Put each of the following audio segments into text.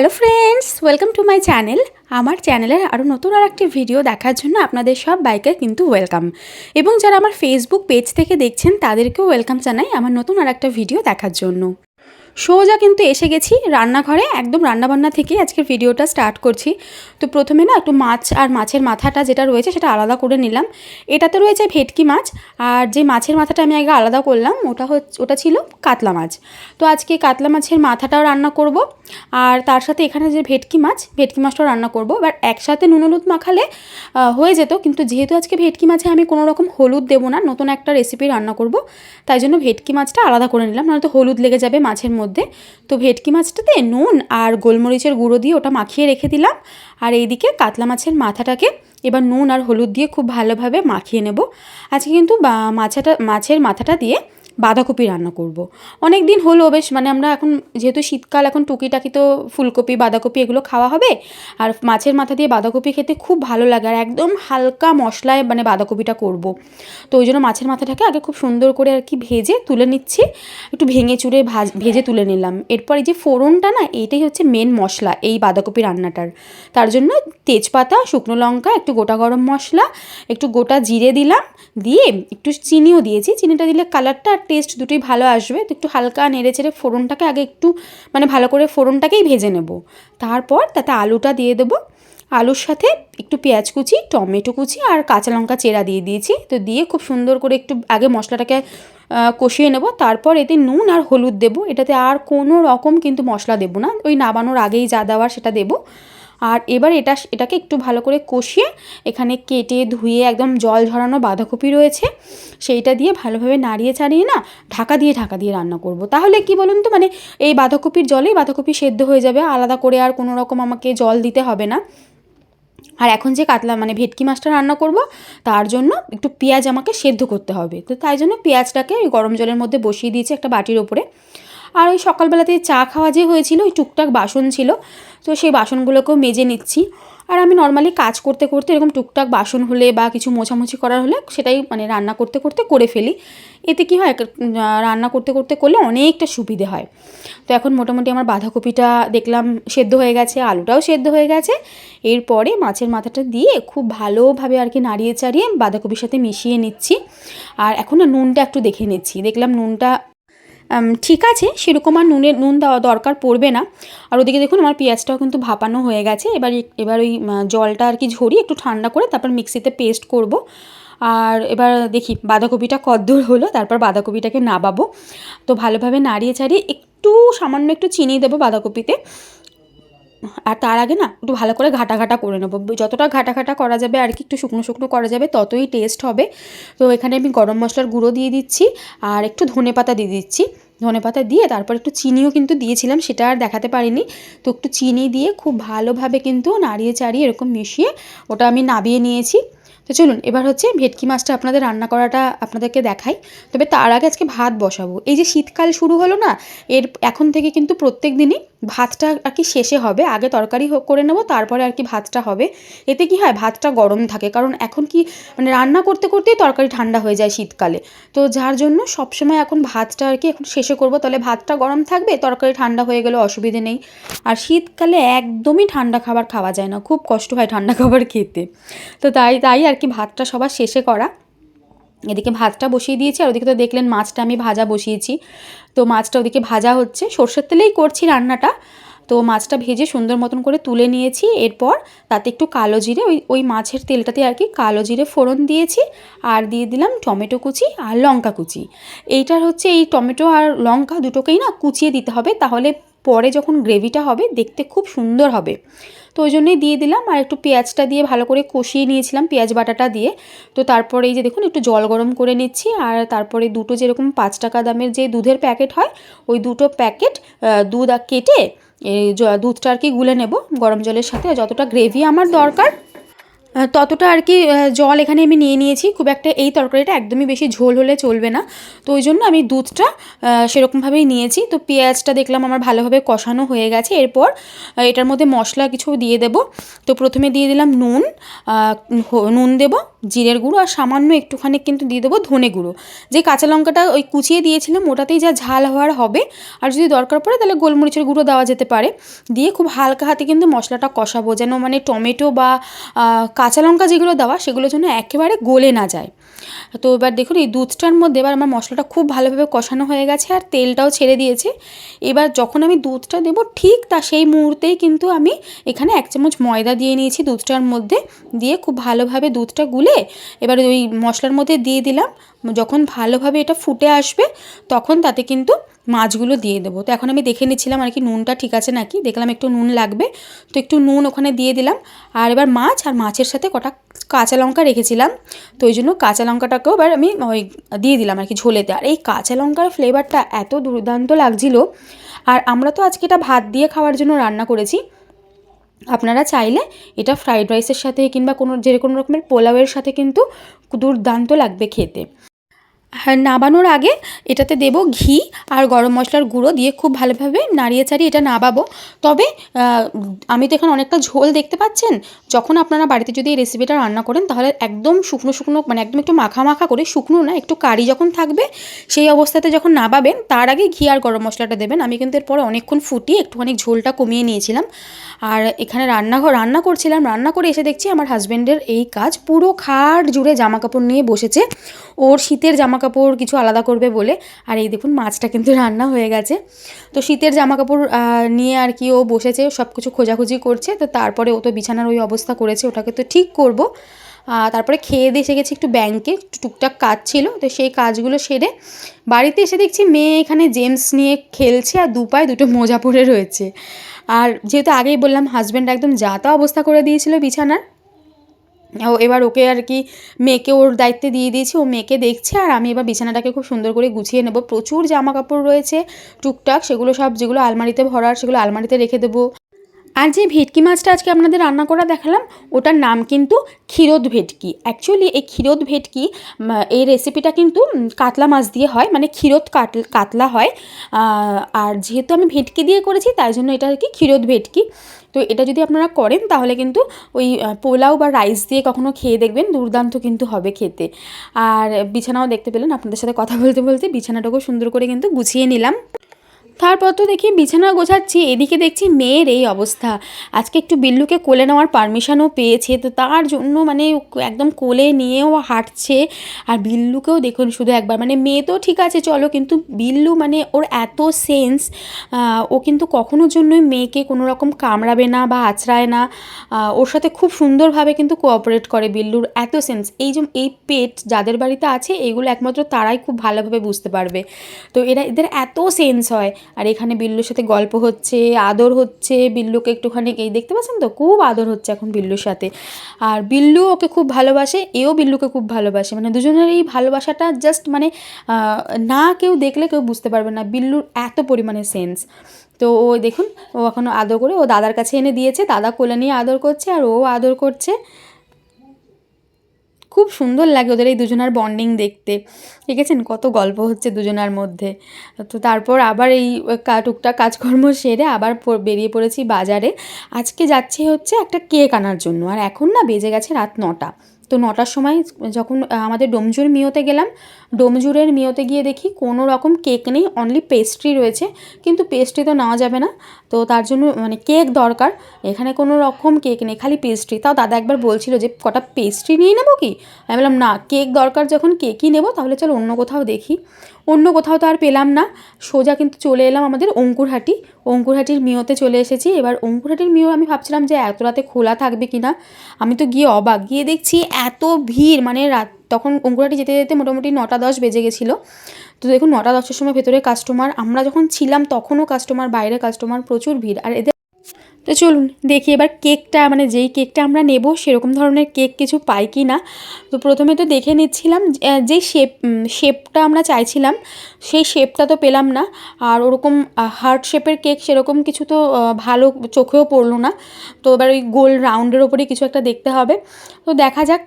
Hello friends, welcome to my channel. আমার চ্যানেলের আরও নতুন একটি ভিডিও দেখার জন্য আপনাদের সব বাইকে কিন্তু ওয়েলকাম, এবং যারা আমার ফেসবুক পেজ থেকে দেখছেন তাদেরকেও ওয়েলকাম জানাই আমার নতুন একটা ভিডিও দেখার জন্য। সোজা কিন্তু এসে গেছি রান্নাঘরে, একদম রান্নাবান্না থেকে আজকের ভিডিওটা স্টার্ট করছি। তো প্রথমে না একটু মাছ আর মাছের মাথাটা যেটা রয়েছে সেটা আলাদা করে নিলাম। এটাতে রয়েছে ভেটকি মাছ, আর যে মাছের মাথাটা আমি আগে আলাদা করলাম ওটা ছিল কাতলা মাছ। তো আজকে কাতলা মাছের মাথাটাও রান্না করব, আর তার সাথে এখানে যে ভেটকি মাছটাও রান্না করব। এবার একসাথে নুন হলুদ মাখালে হয়ে যেত, কিন্তু যেহেতু আজকে ভেটকি মাছে আমি কোনো রকম হলুদ দেবো না, নতুন একটা রেসিপি রান্না করব, তাই জন্য ভেটকি মাছটা আলাদা করে নিলাম, নাহলে তো হলুদ লেগে যাবে মাছের মধ্যে। তো ভেটকি মাছটাতে নুন আর গোলমরিচের গুঁড়ো দিয়ে ওটা মাখিয়ে রেখে দিলাম, আর এইদিকে কাতলা মাছের মাথাটাকে এবার নুন আর হলুদ দিয়ে খুব ভালোভাবে মাখিয়ে নেব। আজকে কিন্তু মাছের মাথাটা দিয়ে বাঁধাকপি রান্না করব। অনেক দিন হলো বেশ, মানে আমরা এখন যেহেতু শীতকাল, এখন টুকিটাকি তো ফুলকপি বাঁধাকপি এগুলো খাওয়া হবে, আর মাছের মাথা দিয়ে বাঁধাকপি খেতে খুব ভালো লাগে, আর একদম হালকা মশলায় মানে বাঁধাকপিটা করব। তো ওই জন্য মাছের মাথাটাকে আগে খুব সুন্দর করে আর কি ভেজে তুলে নিচ্ছি, একটু ভেঙে চুড়ে ভেজে তুলে নিলাম। এরপর এই যে ফোড়নটা না, এইটাই হচ্ছে মেন মশলা এই বাঁধাকপি রান্নাটার। তার জন্য তেজপাতা, শুকনো লঙ্কা, একটু গোটা গরম মশলা, একটু গোটা জিরে দিলাম, দিয়ে একটু চিনিও দিয়েছি। চিনিটা দিলে কালারটা আর টেস্ট দুটোই ভালো আসবে। তো একটু হালকা নেড়ে চেড়ে ফোড়নটাকে আগে একটু মানে ভালো করে ফোড়নটাকেই ভেজে নেব। তারপর তাতে আলুটা দিয়ে দেবো, আলুর সাথে একটু পেঁয়াজ কুচি, টমেটো কুচি আর কাঁচা লঙ্কা চেরা দিয়ে দিয়েছি। তো দিয়ে খুব সুন্দর করে একটু আগে মশলাটাকে কষিয়ে নেব, তারপর এতে নুন আর হলুদ দেবো। এটাতে আর কোনো রকম কিন্তু মশলা দেবো না, ওই নাবানোর আগেই যা দেওয়ার সেটা দেবো। আর এবার এটাকে একটু ভালো করে কষিয়ে এখানে কেটে ধুয়ে একদম জল ঝরানো বাঁধাকপি রয়েছে, সেইটা দিয়ে ভালোভাবে নাড়িয়ে চাড়িয়ে না ঢাকা দিয়ে রান্না করব। তাহলে কি বলুন তো, মানে এই বাঁধাকপির জলেই বাঁধাকপি সেদ্ধ হয়ে যাবে, আলাদা করে আর কোনো রকম আমাকে জল দিতে হবে না। আর এখন যে কাতলা মানে ভেটকি মাছটা রান্না করব, তার জন্য একটু পেঁয়াজ আমাকে সেদ্ধ করতে হবে। তো তাই জন্য পেঁয়াজটাকে ওই গরম জলের মধ্যে বসিয়ে দিয়েছি একটা বাটির ওপরে। আর ওই সকালবেলাতে চা খাওয়া যে হয়েছিল, ওই টুকটাক বাসন ছিল, তো সেই বাসনগুলোকেও মেজে নিচ্ছি। আর আমি নর্মালি কাজ করতে করতে এরকম টুকটাক বাসন হলে বা কিছু মোছামুছি করার হলে সেটাই মানে রান্না করতে করতে করে ফেলি। এতে কি হয়, রান্না করতে করতে করলে অনেকটা সুবিধে হয়। তো এখন মোটামুটি আমার বাঁধাকপিটা দেখলাম সেদ্ধ হয়ে গেছে, আলুটাও সেদ্ধ হয়ে গেছে। এরপরে মাছের মাথাটা দিয়ে খুব ভালোভাবে আর কি নাড়িয়ে চাড়িয়ে বাঁধাকপির সাথে মিশিয়ে নিচ্ছি। আর এখন না নুনটা একটু দেখে নিচ্ছি, দেখলাম নুনটা ঠিক আছে, সেরকম আর নুন দেওয়া দরকার পড়বে না। আর ওদিকে দেখুন আমার পেঁয়াজটাও কিন্তু ভাপানো হয়ে গেছে। এবার ওই জলটা আর কি ঝরিয়ে একটু ঠান্ডা করে তারপর মিক্সিতে পেস্ট করব। আর এবার দেখি বাঁধাকপিটা কদ্দূর হলো, তারপর বাঁধাকপিটাকে নাবাবো। তো ভালোভাবে নাড়িয়ে চাড়িয়ে সামান্য একটু চিনি দেবো বাঁধাকপিতে। আর তার আগে না একটু ভালো করে ঘাটা করে নেবো, যতটা ঘাটা করা যাবে আর কি, একটু শুকনো শুকনো করা যাবে ততই টেস্ট হবে। তো এখানে আমি গরম মশলার গুঁড়ো দিয়ে দিচ্ছি, আর একটু ধনেপাতা দিয়ে দিচ্ছি। ধনেপাতা দিয়ে তারপর একটু চিনিও কিন্তু দিয়েছিলাম, সেটা আর দেখাতে পারিনি। তো একটু চিনি দিয়ে খুব ভালোভাবে কিন্তু নাড়িয়ে চাড়িয়ে এরকম মিশিয়ে ওটা আমি নাবিয়ে নিয়েছি। তো চলুন এবার হচ্ছে ভেটকি মাছটা আপনাদের রান্না করাটা আপনাদেরকে দেখাই। তবে তার আগে আজকে ভাত বসাবো। এই যে শীতকাল শুরু হলো না, এখন থেকে কিন্তু প্রত্যেক দিনই ভাতটা আর কি শেষে হবে, আগে তরকারি করে নেব, তারপরে আর কি ভাতটা হবে। এতে কি হয়, ভাতটা গরম থাকে, কারণ এখন কি মানে রান্না করতে করতেই তরকারি ঠান্ডা হয়ে যায় শীতকালে। তো যার জন্য সবসময় এখন ভাতটা আর কি এখন শেষে করব, তাহলে ভাতটা গরম থাকবে, তরকারি ঠান্ডা হয়ে গেলে অসুবিধে নেই। আর শীতকালে একদমই ঠান্ডা খাবার খাওয়া যায় না, খুব কষ্ট হয় ঠান্ডা খাবার খেতে। তো তাই আর কি ভাতটা সবার শেষে করা। এদিকে ভাতটা বসিয়ে দিয়েছি, আর ওদিকে তো দেখলেন মাছটা আমি ভাজা বসিয়েছি। তো মাছটা ওদিকে ভাজা হচ্ছে, সর্ষের তেলেই করছি রান্নাটা। তো মাছটা ভেজে সুন্দর মতন করে তুলে নিয়েছি। এরপর তাতে একটু কালো জিরে, ওই মাছের তেলটাতে আর কি কালো জিরে ফোড়ন দিয়েছি, আর দিয়ে দিলাম টমেটো কুচি আর লঙ্কা কুচি। এইটার হচ্ছে এই টমেটো আর লঙ্কা দুটোকেই না কুচিয়ে দিতে হবে, তাহলে পরে যখন গ্রেভিটা হবে দেখতে খুব সুন্দর হবে। তো ওই জন্যই দিয়ে দিলাম, আর একটু পেঁয়াজটা দিয়ে ভালো করে কষিয়ে নিয়েছিলাম পেঁয়াজ বাটাটা দিয়ে। তো তারপরে এই যে দেখুন একটু জল গরম করে নিচ্ছি, আর তারপরে দুটো যেরকম 5 টাকা দামের যে দুধের প্যাকেট হয়, ওই দুটো প্যাকেট দুধ কেটে এই দুধটা আর কি গুলে নেব গরম জলের সাথে, যতটা গ্রেভি আমার দরকার ততটা আর কি জল এখানে আমি নিয়ে নিয়েছি। খুব একটা এই তরকারিটা একদমই বেশি ঝোল হলে চলবে না, তো ওই জন্য আমি দুধটা সেরকমভাবেই নিয়েছি। তো পেঁয়াজটা দেখলাম আমার ভালোভাবে কষানো হয়ে গেছে। এরপর এটার মধ্যে মশলা কিছু দিয়ে দেব। তো প্রথমে দিয়ে দিলাম নুন, নুন দেবো, জিরের গুঁড়ো আর সামান্য একটুখানি কিন্তু দিয়ে দেবো ধনে গুঁড়ো। যে কাঁচা লঙ্কাটা ওই কুচিয়ে দিয়েছিলাম ওটাতেই যা ঝাল হওয়ার হবে, আর যদি দরকার পড়ে তাহলে গোলমরিচের গুঁড়ো দেওয়া যেতে পারে। দিয়ে খুব হালকা হাতে কিন্তু মশলাটা কষাবো, যেন মানে টমেটো বা কাঁচা লঙ্কা যেগুলো দেওয়া সেগুলো যেন একেবারে গলে না যায়। তো এবার দেখুন এই দুধটার মধ্যে এবার আমার মশলাটা খুব ভালোভাবে কষানো হয়ে গেছে আর তেলটাও ছেড়ে দিয়েছে। এবার যখন আমি দুধটা দেবো ঠিক তা সেই মুহূর্তেই কিন্তু আমি এখানে 1 চামচ ময়দা দিয়ে নিয়েছি দুধটার মধ্যে, দিয়ে খুব ভালোভাবে দুধটা গুলে এবার ওই মশলার মধ্যে দিয়ে দিলাম। যখন ভালোভাবে এটা ফুটে আসবে তখন তাতে কিন্তু মাছগুলো দিয়ে দেবো। তো এখন আমি দেখে নিচ্ছিলাম আর কি নুনটা ঠিক আছে নাকি, দেখলাম একটু নুন লাগবে, তো একটু নুন ওখানে দিয়ে দিলাম। আর এবার মাছ আর মাছের সাথে কটা কাঁচা লঙ্কা রেখেছিলাম, তো ওই জন্য কাঁচা লঙ্কাটাকেও এবার আমি ওই দিয়ে দিলাম আর কি ঝোলেতে। আর এই কাঁচা লঙ্কার ফ্লেভারটা এত দুর্দান্ত লাগছিল। আর আমরা তো আজকে এটা ভাত দিয়ে খাওয়ার জন্য রান্না করেছি, আপনারা চাইলে এটা ফ্রাইড রাইসের সাথে কিংবা যে কোনো রকমের পোলাওয়ের সাথে কিন্তু দুর্দান্ত লাগবে খেতে। হ্যাঁ, নাবানোর আগে এটাতে দেব ঘি আর গরম মশলার গুঁড়ো দিয়ে খুব ভালোভাবে নাড়িয়ে চাড়িয়ে এটা নাবাবো। তবে আমি তো এখানে অনেকটা ঝোল দেখতে পাচ্ছেন, যখন আপনারা বাড়িতে যদি এই রেসিপিটা রান্না করেন তাহলে একদম শুকনো শুকনো মানে একদম একটু মাখা মাখা করে, শুকনো না একটু কারি যখন থাকবে সেই অবস্থাতে যখন নাবাবেন তার আগে ঘি আর গরম মশলাটা দেবেন। আমি কিন্তু এরপরে অনেকক্ষণ ফুটিয়ে একটুখানি ঝোলটা কমিয়ে নিয়েছিলাম। আর এখানে রান্না করছিলাম, রান্না করে এসে দেখছি আমার হাজব্যান্ডের এই কাজ, পুরো খাট জুড়ে জামাকাপড় নিয়ে বসেছে, ওর শীতের জামাকাপড় কিছু আলাদা করবে বলে। আর এই দেখুন মাছটা কিন্তু রান্না হয়ে গেছে। তো শীতের জামাকাপড় নিয়ে আর কি ও বসেছে, সব কিছু খোঁজাখুঁজি করছে। তো তারপরে ও তো বিছানার ওই অবস্থা করেছে, ওটাকে তো ঠিক করব। তারপরে খেয়ে দিয়ে এসে গেছি একটু ব্যাংকে, টুকটাক কাজ ছিল, তো সেই কাজগুলো সেরে বাড়িতে এসে দেখছি মেয়ে এখানে জেমস নিয়ে খেলছে আর দু পায়ে দুটো মোজা পরে রয়েছে। আর যেহেতু আগেই বললাম হাজব্যান্ড একদম যা তা অবস্থা করে দিয়েছিল বিছানার, এবার ওকে আর কি মেয়েকে ওর দায়িত্বে দিয়ে দিয়েছি, ও মেয়েকে দেখছে আর আমি এবার বিছানাটাকে খুব সুন্দর করে গুছিয়ে নেব। প্রচুর জামা কাপড় রয়েছে টুকটাক, সেগুলো সব যেগুলো আলমারিতে ভরার সেগুলো আলমারিতে রেখে দেবো। আর যে ভেটকি মাছটা আজকে আপনাদের রান্না করা দেখালাম ওটার নাম কিন্তু ক্ষীরোদ ভেটকি। অ্যাকচুয়ালি এই ক্ষীরোদ ভেটকি এই রেসিপিটা কিন্তু কাতলা মাছ দিয়ে হয়, মানে ক্ষীরোদ কাতলা হয়। আর যেহেতু আমি ভেটকি দিয়ে করেছি তাই জন্য এটা আর কি ক্ষীরোদ ভেটকি। তো এটা যদি আপনারা করেন তাহলে কিন্তু ওই পোলাও বা রাইস দিয়ে কখনো খেয়ে দেখবেন, দুর্দান্ত কিন্তু হবে খেতে। আর বিছানাও দেখতে পেলেন, আপনাদের সাথে কথা বলতে বলতে বিছানাটাকেও সুন্দর করে কিন্তু গুছিয়ে নিলাম। তারপর তো দেখি বিছানা গোছাচ্ছি, এদিকে দেখছি মেয়ের এই অবস্থা। আজকে একটু বিল্লুকে কোলে নেওয়ার পারমিশনও পেয়েছে, তো তার জন্য মানে একদম কোলে নিয়েও হাঁটছে। আর বিল্লুকেও দেখুন শুধু একবার, মানে মেয়ে তো ঠিক আছে চলো, কিন্তু বিল্লু মানে ওর এত সেন্স, ও কিন্তু কখনোর জন্যই মেয়েকে কোনো রকম কামড়াবে না বা আঁচড়ায় না। ওর সাথে খুব সুন্দরভাবে কিন্তু কোঅপারেট করে, বিল্লুর এত সেন্স। এই পেট যাদের বাড়িতে আছে এইগুলো একমাত্র তারাই খুব ভালোভাবে বুঝতে পারবে। তো এদের এত সেন্স হয়। আর এখানে বিল্লুর সাথে গল্প হচ্ছে, আদর হচ্ছে, বিল্লুকে একটুখানি এই দেখতে পাচ্ছেন তো খুব আদর হচ্ছে এখন বিল্লুর সাথে। আর বিল্লু ওকে খুব ভালোবাসে, এও বিল্লুকে খুব ভালোবাসে, মানে দুজনের এই ভালোবাসাটা জাস্ট মানে না কেউ দেখলে কেউ বুঝতে পারবে না, বিল্লুর এত পরিমাণে সেন্স। তো ও দেখুন ও এখনও আদর করে ও দাদার কাছে এনে দিয়েছে, দাদা কোলে নিয়ে আদর করছে আর ও আদর করছে। খুব সুন্দর লাগে ওদের এই দুজনার বন্ডিং দেখতে, দেখেছেন কত গল্প হচ্ছে দুজনার মধ্যে। তো তারপর আবার এই টুকটাক কাজকর্ম সেরে আবার বেরিয়ে পড়েছি বাজারে। আজকে যাচ্ছি হচ্ছে একটা কেক আনার জন্য, আর এখন না বেজে গেছে রাত 9টা। তো 9টার সময় যখন আমাদের ডোমজুর মিওতে গেলাম, ডোমজুরের মিওতে গিয়ে দেখি কোনো রকম কেক নেই, অনলি পেস্ট্রি রয়েছে। কিন্তু পেস্ট্রি তো নেওয়া যাবে না, তো তার জন্য মানে কেক দরকার। এখানে কোনো রকম কেক নেই, খালি পেস্ট্রি। তাও দাদা একবার বলছিল যে কটা পেস্ট্রি নিয়ে নেবো কি, আমি বললাম না, কেক দরকার যখন কেকই নেবো তাহলে চলো অন্য কোথাও দেখি। অন্য কোথাও তো আর পেলাম না, সোজা কিন্তু চলে এলাম আমাদের অঙ্কুরহাটির মিওতে চলে এসেছি। এবার অঙ্কুরহাটির মিও আমি ভাবছিলাম যে এত রাতে খোলা থাকবে কি না, আমি তো গিয়ে অবাক, গিয়ে দেখছি এত ভিড়, মানে রাত তখন অঙ্কুরহাটি যেতে যেতে মোটামুটি 9টা 10 বেজে গেছিলো। তো দেখুন 9টা 10-এর সময় ভেতরে কাস্টমার, আমরা যখন ছিলাম তখনও কাস্টমার, বাইরে কাস্টমার, প্রচুর ভিড়। আর এদের তো চলুন দেখি এবার কেকটা, মানে যেই কেকটা আমরা নেব সেরকম ধরনের কেক কিছু পাই কি না। তো প্রথমে তো দেখে নিচ্ছিলাম যেই শেপটা আমরা চাইছিলাম সেই শেপটা তো পেলাম না। আর ওরকম হার্ট শেপের কেক সেরকম কিছু তো ভালো চোখেও পড়লো না। তো এবার ওই গোল রাউন্ডের ওপরেই কিছু একটা দেখতে হবে। তো দেখা যাক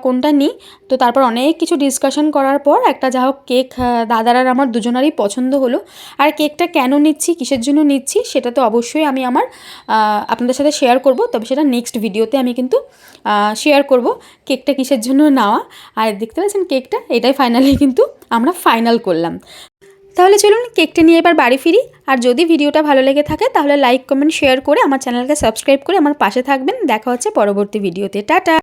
কোনটা নিই। তো তারপর অনেক কিছু ডিসকাশন করার পর একটা যা হোক কেক দাদার আর আমার দুজনারই পছন্দ হলো। আর কেকটা কেন নিচ্ছি, কিসের জন্য নিচ্ছি, সেটা তো অবশ্যই আমি আমার আপনাদের সাথে শেয়ার করব, তবে সেটা নেক্সট ভিডিওতে আমি কিন্তু শেয়ার করব কেকটা কিসের জন্য নেওয়া। আর দেখতে পাচ্ছেন কেকটা, এটাই ফাইনালি কিন্তু আমরা ফাইনাল করলাম। তাহলে চলুন কেকটা নিয়ে এবার বাড়ি ফিরি। আর যদি ভিডিওটা ভালো লেগে থাকে তাহলে লাইক কমেন্ট শেয়ার করে আমার চ্যানেলকে সাবস্ক্রাইব করে আমার পাশে থাকবেন। দেখা হচ্ছে পরবর্তী ভিডিওতে। টাটা।